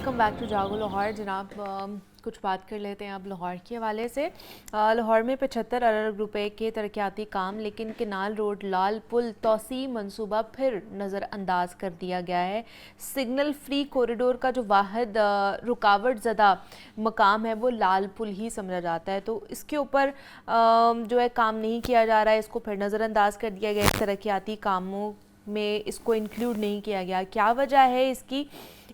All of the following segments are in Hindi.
वेलकम बैक टू जागो लाहौर। जनाब कुछ बात कर लेते हैं अब लाहौर के हवाले से। लाहौर में 75 अरब रुपए के तरक्याती काम, लेकिन केनाल रोड लाल पुल तोसी मंसूबा फिर नज़रअंदाज कर दिया गया है। सिग्नल फ्री कॉरिडोर का जो वाहिद रुकावट ज़दा मकाम है वो लाल पुल ही समझा जाता है, तो इसके ऊपर जो है काम नहीं किया जा रहा है, इसको फिर नज़रअंदाज कर दिया गया। तरक्याती कामों में इसको इंक्लूड नहीं किया गया, क्या वजह है इसकी,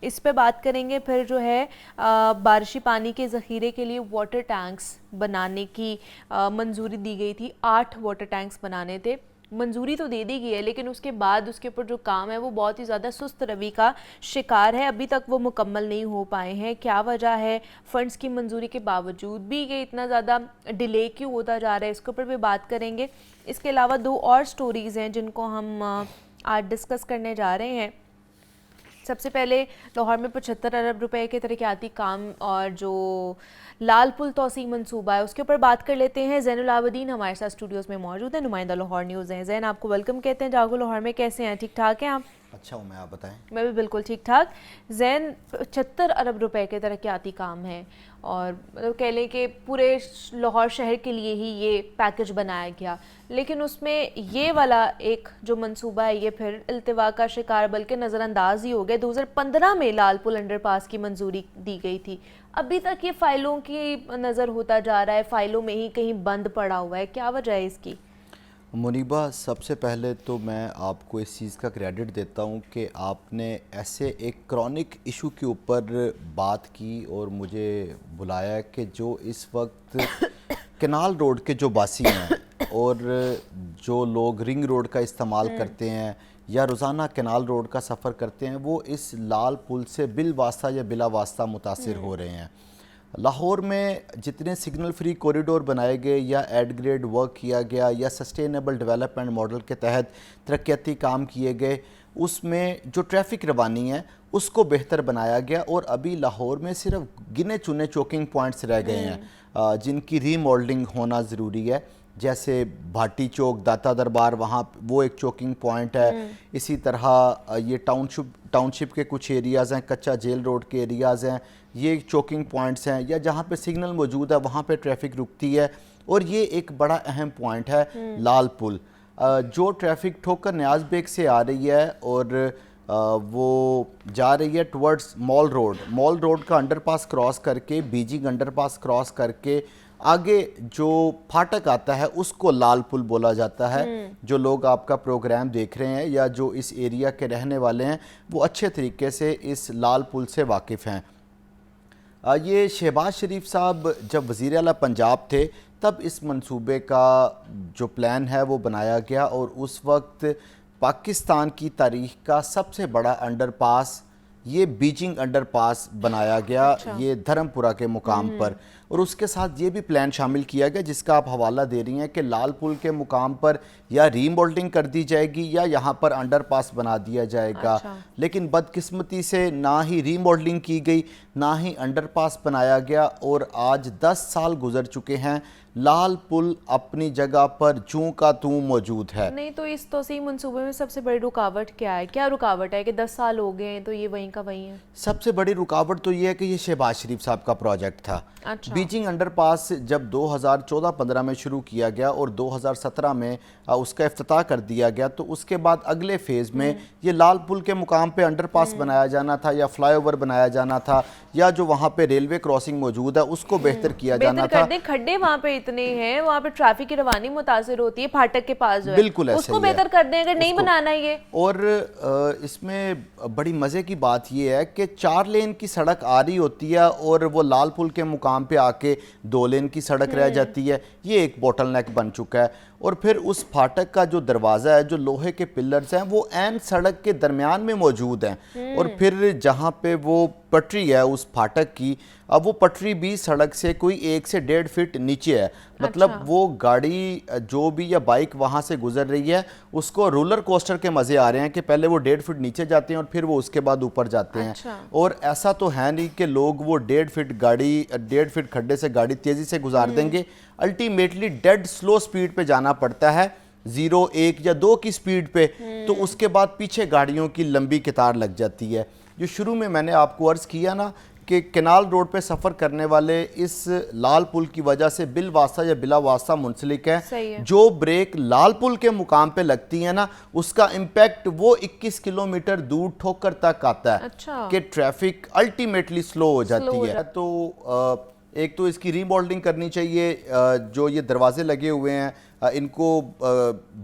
इस पे बात करेंगे। फिर जो है बारिशी पानी के ज़ख़ीरे के लिए वाटर टैंक्स बनाने की मंजूरी दी गई थी। 8 वाटर टैंक्स बनाने थे, मंजूरी तो दे दी गई है, लेकिन उसके बाद उसके ऊपर जो काम है वो बहुत ही ज़्यादा सुस्त रवि का शिकार है। अभी तक वो मुकम्मल नहीं हो पाए हैं, क्या वजह है, फ़ंड्स की मंजूरी के बावजूद भी ये इतना ज़्यादा डिले क्यों होता जा रहा है, इसके ऊपर भी बात करेंगे। इसके अलावा 2 और स्टोरीज़ हैं जिनको हम आज डिस्कस करने जा रहे हैं। सबसे पहले लाहौर में 75 अरब रुपए के तरक्याती काम और जो लाल पुल तोसी मंसूबा है उसके ऊपर बात कर लेते हैं। ज़ैनुल आबदीन हमारे साथ स्टूडियोज़ में मौजूद है, नुमाइंदा लाहौर न्यूज़ हैं। ज़ैन, आपको वेलकम कहते हैं जागो लाहौर में। कैसे हैं, ठीक ठाक हैं आप? अच्छा हूँ मैं, आप बताएं। मैं भी बिल्कुल ठीक ठाक। ज़ैन, 75 अरब रुपए के तरक्याती काम हैं और मतलब कह लें कि पूरे लाहौर शहर के लिए ही ये पैकेज बनाया गया, लेकिन उसमें ये वाला एक जो मंसूबा है ये फिर इल्तिवा का शिकार, बल्कि नज़रअंदाज ही हो गया। 2015 में लाल पुल अंडरपास की मंजूरी दी गई थी, अभी तक ये फ़ाइलों की नज़र होता जा रहा है, फ़ाइलों में ही कहीं बंद पड़ा हुआ है, क्या वजह है इसकी? मुनीबा, सबसे पहले तो मैं आपको इस चीज़ का क्रेडिट देता हूँ कि आपने ऐसे एक क्रॉनिक इशू के ऊपर बात की और मुझे बुलाया कि जो इस वक्त केनाल रोड के जो बासी हैं और जो लोग रिंग रोड का इस्तेमाल करते हैं या रोज़ाना केनाल रोड का सफ़र करते हैं, वो इस लाल पुल से बिल वास्ता या बिला वास्ता मुतासिर हो रहे हैं। लाहौर में जितने सिग्नल फ्री कॉरिडोर बनाए गए या एड ग्रेड वर्क किया गया या सस्टेनेबल डेवलपमेंट मॉडल के तहत तरक्याती काम किए गए, उसमें जो ट्रैफिक रवानी है उसको बेहतर बनाया गया और अभी लाहौर में सिर्फ गिने चुने चोकिंग पॉइंट्स रह गए हैं जिनकी रीमॉडलिंग होना ज़रूरी है। जैसे भाटी चौक, दाता दरबार, वहाँ वो एक चोकिंग पॉइंट है। इसी तरह ये टाउनशिप के कुछ एरियाज़ हैं, कच्चा जेल रोड के एरियाज़ हैं, ये चोकिंग पॉइंट्स हैं, या जहाँ पे सिग्नल मौजूद है वहाँ पे ट्रैफिक रुकती है। और ये एक बड़ा अहम पॉइंट है लाल पुल, जो ट्रैफिक ठोकर न्याज बेग से आ रही है और वो जा रही है टुवर्ड्स मॉल रोड का अंडरपास क्रॉस करके, बीजिंग अंडरपास क्रॉस करके आगे जो फाटक आता है उसको लाल पुल बोला जाता है। जो लोग आपका प्रोग्राम देख रहे हैं या जो इस एरिया के रहने वाले हैं वो अच्छे तरीके से इस लाल पुल से वाकिफ़ हैं। ये शहबाज शरीफ साहब जब वज़ीर आला पंजाब थे तब इस मंसूबे का जो प्लान है वो बनाया गया और उस वक्त पाकिस्तान की तारीख़ का सबसे बड़ा अंडरपास ये बीजिंग अंडरपास बनाया गया। अच्छा। ये धर्मपुरा के मुकाम पर, और उसके साथ ये भी प्लान शामिल किया गया जिसका आप हवाला दे रही हैं कि लाल पुल के मुकाम पर या रीमॉडलिंग कर दी जाएगी या यहाँ पर अंडरपास बना दिया जाएगा। अच्छा। लेकिन बदकिस्मती से ना ही रीमॉडलिंग की गई ना ही अंडरपास बनाया गया और आज 10 साल गुजर चुके हैं, लाल पुल अपनी जगह पर जूं का तूं मौजूद है। नहीं तो इस तोसी मंसूबे में सबसे बड़ी रुकावट क्या है, क्या रुकावट है कि 10 साल हो गए हैं तो ये वहीं का वहीं है? सबसे बड़ी रुकावट तो ये है कि ये शहबाज शरीफ साहब का प्रोजेक्ट था। अच्छा। बीजिंग अंडरपास जब 2014-15 में शुरू किया गया और 2017 में उसका इफ्तिताह कर दिया गया, तो उसके बाद अगले फेज़ में ये लाल पुल के मुकाम पे अंडरपास बनाया जाना था या फ्लाईओवर बनाया जाना था या जो वहाँ पे रेलवे क्रॉसिंग मौजूद है उसको बेहतर किया जाना था। खड्डे वहाँ पे इतने हैं, वहाँ पे ट्रैफिक की रवानी मुतासिर होती है, फाटक के पास जो है बिल्कुल उसको बेहतर कर दें अगर नहीं बनाना है ये। और इसमें बड़ी मज़े की बात ये है कि 4 लेन की सड़क आ रही होती है और वो लाल पुल के मुकाम पे आके 2 लेन की सड़क रह जाती है। ये एक बोटलनेक बन चुका है। और फिर उस फाटक का जो दरवाज़ा है, जो लोहे के पिलर्स हैं, वो ऐन सड़क के दरमियान में मौजूद हैं। और फिर जहाँ पे वो पटरी है उस फाटक की, अब वो पटरी भी सड़क से कोई 1 से 1.5 फीट नीचे है। मतलब अच्छा। वो गाड़ी जो भी या बाइक वहाँ से गुजर रही है उसको रोलर कोस्टर के मज़े आ रहे हैं कि पहले वो 1.5 फीट नीचे जाते हैं और फिर वो उसके बाद ऊपर जाते हैं। अच्छा। और ऐसा तो है नहीं कि लोग वो 1.5 फीट खड्डे से गाड़ी तेज़ी से गुजार देंगे। अल्टीमेटली डेड स्लो स्पीड पे जाना पड़ता है 0, 1 या 2 की स्पीड पे, तो उसके बाद पीछे गाड़ियों की लंबी कतार लग जाती है। जो शुरू में मैंने आपको अर्ज़ किया ना कि कैनाल रोड पे सफ़र करने वाले इस लाल पुल की वजह से बिल वास्ता या बिला वास्ता मुंसलिक है। जो ब्रेक लाल पुल के मुकाम पे लगती है ना, उसका इम्पैक्ट वो 21 किलोमीटर दूर ठोकर तक आता है। अच्छा। कि ट्रैफिक अल्टीमेटली स्लो हो जाती है। तो एक तो इसकी रीमॉडलिंग करनी चाहिए, जो ये दरवाजे लगे हुए हैं इनको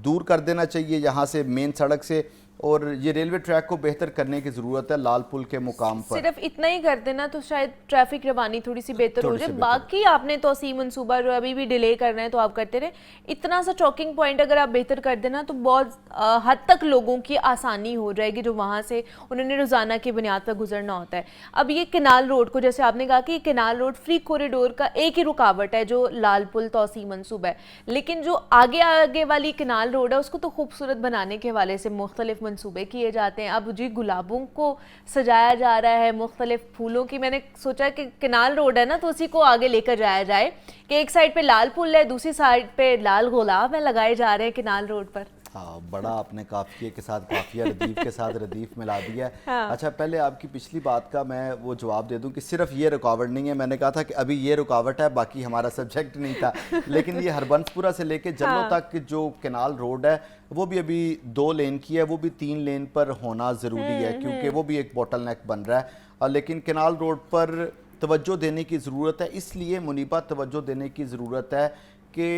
दूर कर देना चाहिए यहाँ से, मेन सड़क से, और ये रेलवे ट्रैक को बेहतर करने की ज़रूरत है लाल पुल के मुकाम पर। सिर्फ इतना ही कर देना तो शायद ट्रैफिक रवानी थोड़ी सी बेहतर हो जाए। बाकी आपने तोसी मंसूबा जो अभी भी डिले करना है तो आप करते रहे। इतना सा चौकिंग पॉइंट अगर आप बेहतर कर देना तो बहुत हद तक लोगों की आसानी हो जाएगी, जो वहाँ से उन्होंने रोज़ाना की बुनियाद पर गुजरना होता है। अब ये केनाल रोड को, जैसे आपने कहा कि केनाल रोड फ्री कॉरिडोर का एक ही रुकावट है जो लाल पुल तोसी मंसूबा है, लेकिन जो आगे आगे वाली केनाल रोड है उसको तो खूबसूरत बनाने के हवाले से मुख्तलिफ मंसूबे किए जाते हैं। अब जी गुलाबों को सजाया जा रहा है, मुख्तलिफ फूलों की। मैंने सोचा कि केनाल रोड है ना तो उसी को आगे लेकर जाया जाए कि एक साइड पे लाल पुल है, दूसरी साइड पे लाल गुलाब है लगाए जा रहे हैं केनाल रोड पर। हाँ, बड़ा आपने काफिये के साथ काफिया, रदीफ के साथ रदीफ मिला दिया। हाँ। अच्छा, पहले आपकी पिछली बात का मैं वो जवाब दे दूं कि सिर्फ ये रुकावट नहीं है। मैंने कहा था कि अभी ये रुकावट है, बाकी हमारा सब्जेक्ट नहीं था। लेकिन ये हरबंसपुरा से लेके जल्लो तक जो केनाल रोड है वो भी अभी 2 लेन की है, वो भी 3 लेन पर होना ज़रूरी है क्योंकि वो भी एक बॉटल नेक बन रहा है। लेकिन केनाल रोड पर तवज्जो देने की ज़रूरत है, इसलिए मुनीबा तवज्जो देने की ज़रूरत है कि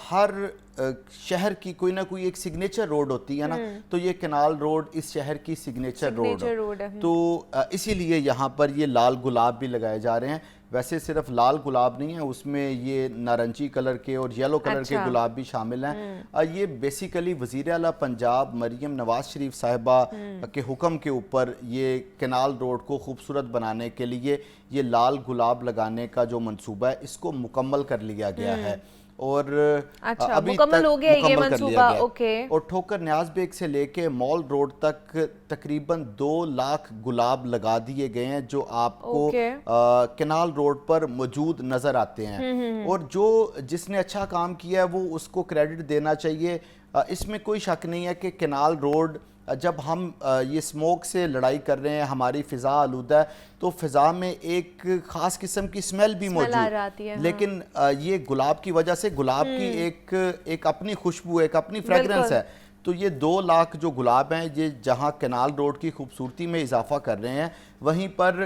हर शहर की कोई ना कोई एक सिग्नेचर रोड होती है ना, तो ये केनाल रोड इस शहर की सिग्नेचर रोड है। तो इसीलिए यहाँ पर ये लाल गुलाब भी लगाए जा रहे हैं। वैसे सिर्फ लाल गुलाब नहीं है, उसमें ये नारंगी कलर के और येलो कलर के गुलाब भी शामिल हैं। ये बेसिकली वज़ीर आला पंजाब मरियम नवाज शरीफ साहिबा के हुक्म के ऊपर ये केनाल रोड को खूबसूरत बनाने के लिए ये लाल गुलाब लगाने का जो मंसूबा है इसको मुकम्मल कर लिया गया है। और अच्छा, अभी मुकम्मल हो गया ये मंसूबा। ओके। और ठोकर न्याज बेग से लेके मॉल रोड तक तकरीबन 2 लाख गुलाब लगा दिए गए हैं जो आपको केनाल रोड पर मौजूद नजर आते हैं। और जो जिसने अच्छा काम किया है वो उसको क्रेडिट देना चाहिए। इसमें कोई शक नहीं है कि केनाल रोड, जब हम ये स्मोक से लड़ाई कर रहे हैं, हमारी फ़िज़ा आलूदा है, तो फ़िज़ा में एक ख़ास किस्म की स्मेल भी मौजूद है। लेकिन ये गुलाब की वजह से, गुलाब की एक अपनी खुशबू, एक अपनी फ्रेगरेंस है। तो ये 2 लाख जो गुलाब हैं ये जहाँ केनाल रोड की खूबसूरती में इजाफा कर रहे हैं, वहीं पर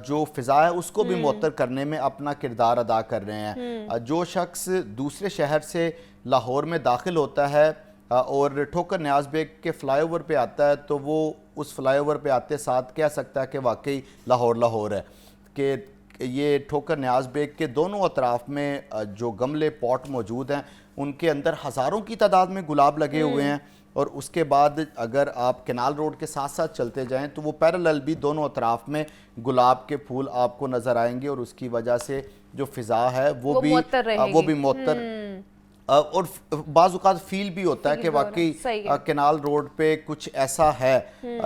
जो फ़िज़ा है उसको भी मुअत्तर करने में अपना किरदार अदा कर रहे हैं। जो शख्स दूसरे शहर से लाहौर में दाखिल होता है और ठोकर न्याज बेग के फ्लाईओवर पे आता है, तो वो उस फ्लाईओवर पे आते साथ कह सकता है कि वाकई लाहौर लाहौर है। कि ये ठोकर न्याज बेग के दोनों अतराफ़ में जो गमले पॉट मौजूद हैं उनके अंदर हज़ारों की तादाद में गुलाब लगे हुए हैं। और उसके बाद अगर आप केनाल रोड के साथ साथ चलते जाएं तो वो पैरेलल भी दोनों अतराफ़ में गुलाब के फूल आपको नज़र आएंगे और उसकी वजह से जो फ़िज़ा है वो भी मुअत्तर और बाज़ औक़ात फील भी होता है कि वाकई केनाल रोड पे कुछ ऐसा है।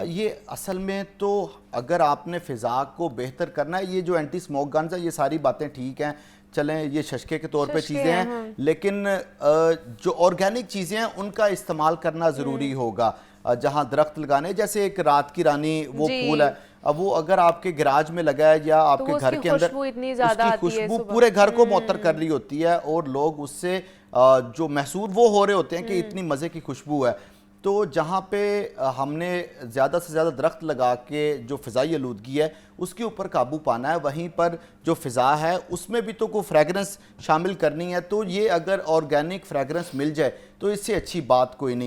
ये असल में तो अगर आपने फ़िज़ा को बेहतर करना है, ये जो एंटी स्मोक गन्स है ये सारी बातें ठीक हैं, चलें ये शशके के तौर पे चीज़ें हैं, लेकिन जो ऑर्गेनिक चीज़ें हैं उनका इस्तेमाल करना ज़रूरी होगा। जहाँ दरख्त लगाने, जैसे एक रात की रानी वो फूल है, अब वो अगर आपके गैराज में लगा है या आपके घर के अंदर, उसकी खुशबू पूरे घर को मुअत्तर कर रही होती है और लोग उससे जो महसूस वो हो रहे होते हैं कि इतनी मज़े की खुशबू है। तो जहाँ पे हमने ज़्यादा से ज़्यादा दरख्त लगा के जो फ़िज़ाई आलूदगी है उसके ऊपर काबू पाना है, वहीं पर जो फ़िज़ा है उसमें भी तो कोई फ्रेगरेंस शामिल करनी है। तो ये अगर ऑर्गेनिक फ्रेगरेंस मिल जाए तो इससे अच्छी बात कोई नहीं।